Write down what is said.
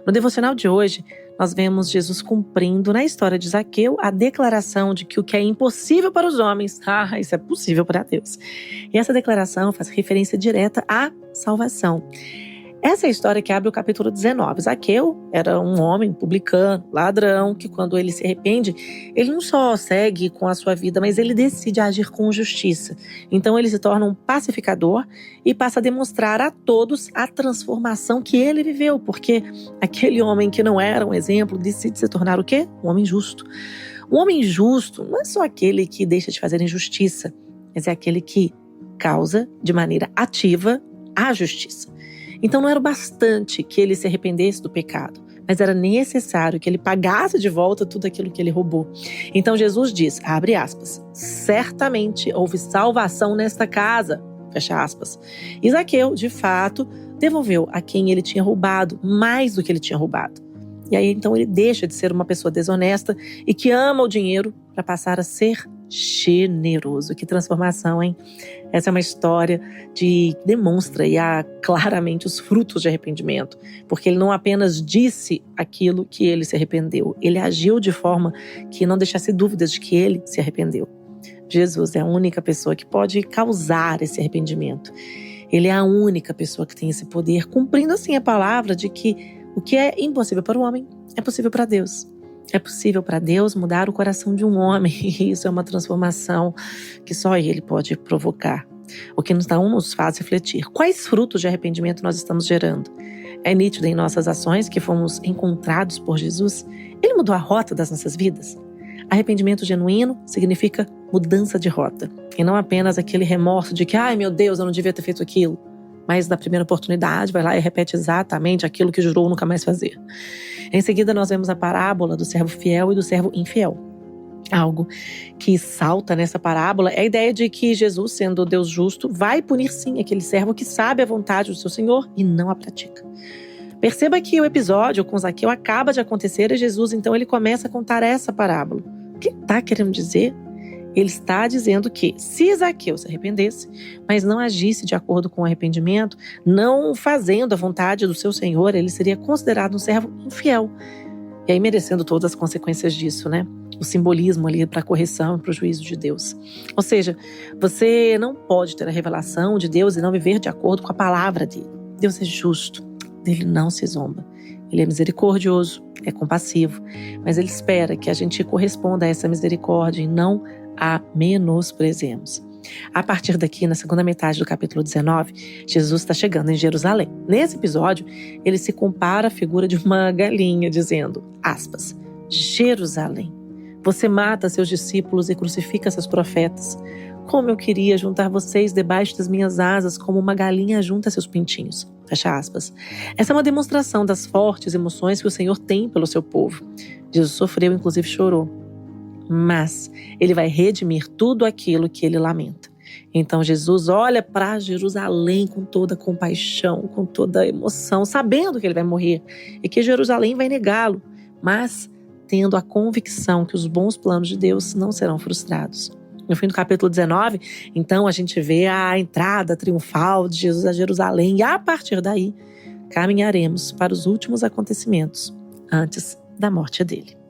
No devocional de hoje, nós vemos Jesus cumprindo na história de Zaqueu a declaração de que o que é impossível para os homens, isso é possível para Deus. E essa declaração faz referência direta à salvação. Essa é a história que abre o capítulo 19. Zaqueu era um homem publicano, ladrão, que quando ele se arrepende, ele não só segue com a sua vida, mas ele decide agir com justiça. Então ele se torna um pacificador e passa a demonstrar a todos a transformação que ele viveu, porque aquele homem que não era um exemplo decide se tornar o quê? Um homem justo. Um homem justo não é só aquele que deixa de fazer injustiça, mas é aquele que causa de maneira ativa a justiça. Então não era o bastante que ele se arrependesse do pecado, mas era necessário que ele pagasse de volta tudo aquilo que ele roubou. Então Jesus diz, abre aspas, certamente houve salvação nesta casa, fecha aspas. E Zaqueu, de fato, devolveu a quem ele tinha roubado mais do que ele tinha roubado. E aí então ele deixa de ser uma pessoa desonesta e que ama o dinheiro para passar a ser generoso. Que transformação, hein? Essa é uma história que demonstra e há claramente os frutos de arrependimento, porque ele não apenas disse aquilo que ele se arrependeu, ele agiu de forma que não deixasse dúvidas de que ele se arrependeu. Jesus é a única pessoa que pode causar esse arrependimento. Ele é a única pessoa que tem esse poder, cumprindo assim a palavra de que o que é impossível para o homem é possível para Deus. É possível para Deus mudar o coração de um homem, e isso é uma transformação que só Ele pode provocar. O que então nos faz refletir. Quais frutos de arrependimento nós estamos gerando? É nítido em nossas ações que fomos encontrados por Jesus? Ele mudou a rota das nossas vidas? Arrependimento genuíno significa mudança de rota, e não apenas aquele remorso de que, ai meu Deus, eu não devia ter feito aquilo. Mas na primeira oportunidade vai lá e repete exatamente aquilo que jurou nunca mais fazer. Em seguida nós vemos a parábola do servo fiel e do servo infiel. Algo que salta nessa parábola é a ideia de que Jesus, sendo Deus justo, vai punir sim aquele servo que sabe a vontade do seu Senhor e não a pratica. Perceba que o episódio com Zaqueu acaba de acontecer e Jesus então ele começa a contar essa parábola. O que está querendo dizer? Ele está dizendo que se Zaqueu se arrependesse, mas não agisse de acordo com o arrependimento, não fazendo a vontade do seu Senhor, ele seria considerado um servo infiel. E aí merecendo todas as consequências disso, né? O simbolismo ali para a correção e para o juízo de Deus. Ou seja, você não pode ter a revelação de Deus e não viver de acordo com a palavra dele. Deus é justo, dele não se zomba. Ele é misericordioso, é compassivo, mas ele espera que a gente corresponda a essa misericórdia e não a menosprezemos. A partir daqui, na segunda metade do capítulo 19, Jesus está chegando em Jerusalém. Nesse episódio, ele se compara à figura de uma galinha, dizendo, aspas, Jerusalém, você mata seus discípulos e crucifica seus profetas. Como eu queria juntar vocês debaixo das minhas asas, como uma galinha junta seus pintinhos. Fecha aspas. Essa é uma demonstração das fortes emoções que o Senhor tem pelo seu povo. Jesus sofreu, inclusive chorou. Mas ele vai redimir tudo aquilo que ele lamenta. Então Jesus olha para Jerusalém com toda compaixão, com toda emoção, sabendo que ele vai morrer e que Jerusalém vai negá-lo, mas tendo a convicção que os bons planos de Deus não serão frustrados. No fim do capítulo 19, então a gente vê a entrada triunfal de Jesus a Jerusalém e a partir daí caminharemos para os últimos acontecimentos antes da morte dele.